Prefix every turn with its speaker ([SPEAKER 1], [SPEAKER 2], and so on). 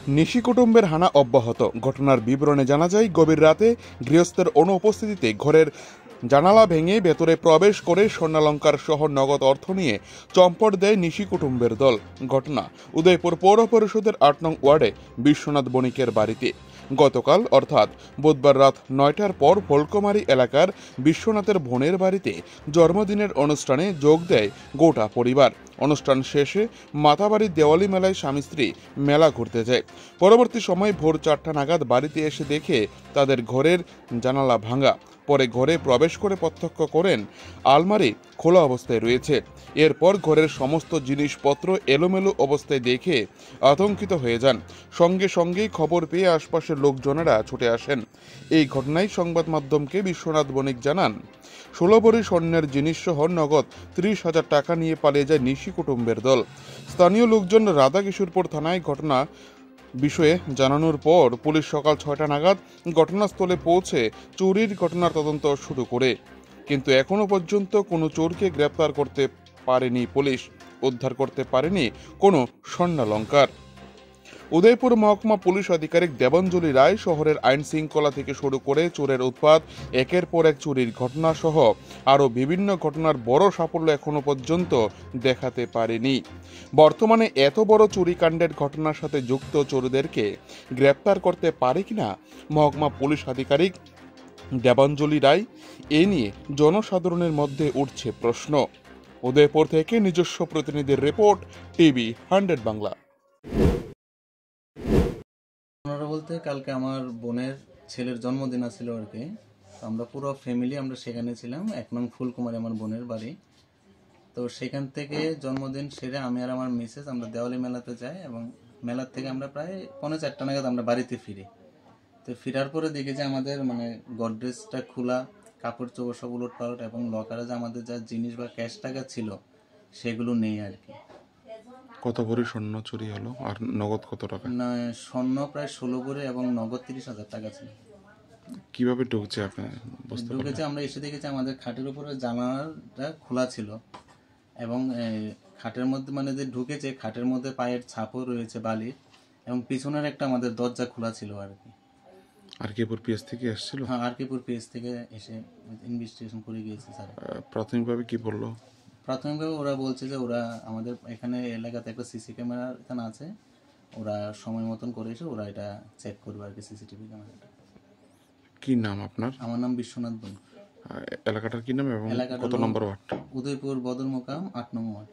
[SPEAKER 1] নিশি কুটুম্বের হানা অব্যাহত। ঘটনার বিবরণে জানা যায়, গভীর রাতে গৃহস্থের অনুপস্থিতিতে ঘরের জানালা ভেঙে ভেতরে প্রবেশ করে স্বর্ণালঙ্কার সহ নগদ অর্থ নিয়ে চম্পট দেয় নিশি কুটুম্বের দল। ঘটনা উদয়পুর পৌর পরিষদের ৮ নং ওয়ার্ডে বিশ্বনাথ বণিকের বাড়িতে। গতকাল অর্থাৎ বুধবার রাত ৯টার পর ভোলকমারি এলাকার বিশ্বনাথের বোনের বাড়িতে জন্মদিনের অনুষ্ঠানে যোগ দেয় গোটা পরিবার। অনুষ্ঠান শেষে মাতাবাড়ির দেওয়ালি মেলায় স্বামী স্ত্রী মেলা ঘুরতে যায়। পরবর্তী সময় ভোর ৪টা নাগাদ বাড়িতে এসে দেখে তাদের ঘরের জানালা ভাঙা। পরে ঘরে প্রবেশ করে প্রত্যক্ষ করেন আলমারি খোলা অবস্থায় রয়েছে। এরপর ঘরের সমস্ত জিনিসপত্র এলোমেলো অবস্থায় দেখে আতঙ্কিত হয়ে যান। সঙ্গে সঙ্গেই খবর পেয়ে আশপাশের লোকজনেরা ছুটে আসেন। এই ঘটনায় সংবাদ মাধ্যমকে বিশ্বনাথ বণিক জানান, ১৬ ভরি স্বর্ণের জিনিস সহ নগদ ৩০,০০০ টাকা নিয়ে পালিয়ে যায় নিশি কুটুম্বের দল। স্থানীয় লোকজন রাধাকিশোরপুর থানায় ঘটনা বিষয়ে জানানোর পর পুলিশ সকাল ৬টা নাগাদ ঘটনাস্থলে পৌঁছে চুরির ঘটনার তদন্ত শুরু করে, কিন্তু এখনো পর্যন্ত কোনো চোরকে গ্রেপ্তার করতে পারেনি পুলিশ। উদ্ধার করতে পারেনি কোনো স্বর্ণালঙ্কার। উদয়পুর মহকুমা পুলিশ আধিকারিক দেবাঞ্জলি রায় শহরের আইন শৃঙ্খলা থেকে শুরু করে চোরের উৎপাত, একের পর এক চুরির ঘটনা সহ আরও বিভিন্ন ঘটনার বড় সাফল্য এখনো পর্যন্ত দেখাতে পারেনি। বর্তমানে এত বড় চুরিকাণ্ডের ঘটনার সাথে যুক্ত চোরদেরকে গ্রেপ্তার করতে পারে কিনা মহকুমা পুলিশ আধিকারিক দেবাঞ্জলি রায়, এ নিয়ে জনসাধারণের মধ্যে উঠছে প্রশ্ন। উদয়পুর থেকে নিজস্ব প্রতিনিধির রিপোর্ট, টিভি 100 বাংলা।
[SPEAKER 2] বলতে কালকে আমার বোনের ছেলের জন্মদিন ছিল আর কি। আমরা পুরো ফ্যামিলি আমরা সেখানে ছিলাম। ১ নং ফুলকুমারী আমার বোনের বাড়ি। তো সেখান থেকে জন্মদিন সেরে আমি আর আমার মিসেস আমরা দেওয়ালি মেলাতে যাই এবং মেলার থেকে আমরা প্রায় ৩:৪ নাগাদ আমরা বাড়িতে ফিরি। তো ফেরার পরে দেখি যে আমাদের গডরেজটা খোলা, কাপড় চোপড় সব উলট পালট এবং লকারে যে আমাদের যা জিনিস বা ক্যাশ টাকা ছিল সেগুলো নেই আর কি।
[SPEAKER 1] কত ভরি স্বর্ণ চুরি হলো আর নগদ কত টাকা?
[SPEAKER 2] না, স্বর্ণ প্রায় ১৬ ভরি এবং নগদ ৩০,০০০ টাকা ছিল।
[SPEAKER 1] কিভাবে ঢুকছে আপনার?
[SPEAKER 2] ঢুকেছে, আমরা এসে দেখেছি আমাদের খাটের উপরে জানালাটা খোলা ছিল এবং খাটের মধ্যে যে ঢুকেছে খাটের মধ্যে পায়ের ছাপও রয়েছে বালির, এবং পিছনের একটা আমাদের দরজা খোলা ছিল আর কি।
[SPEAKER 1] আরকিপুর পিএস থেকে এসেছিল?
[SPEAKER 2] হ্যাঁ, আরকিপুর পিএস থেকে এসে ইনভেস্টিগেশন করে গিয়েছে স্যার।
[SPEAKER 1] প্রাথমিকভাবে কি বললো?
[SPEAKER 2] প্রাথমিকভাবে ওরা বলছে যে ওরা আমাদের এখানে এলাকাতে একটা সিসি ক্যামেরা এখানে আছে, ওরা সময় মতন করে এসে ওরা এটা চেক করবে আর কি, সিসিটিভি ক্যামেরাটা।
[SPEAKER 1] কি নাম আপনার?
[SPEAKER 2] আমার নাম বিশ্বনাথ বণিক।
[SPEAKER 1] এলাকাটার কি নাম এবং কত নম্বর ওয়ার্ড?
[SPEAKER 2] উদয়পুর বদর মোকাম ৮ নং ওয়ার্ড।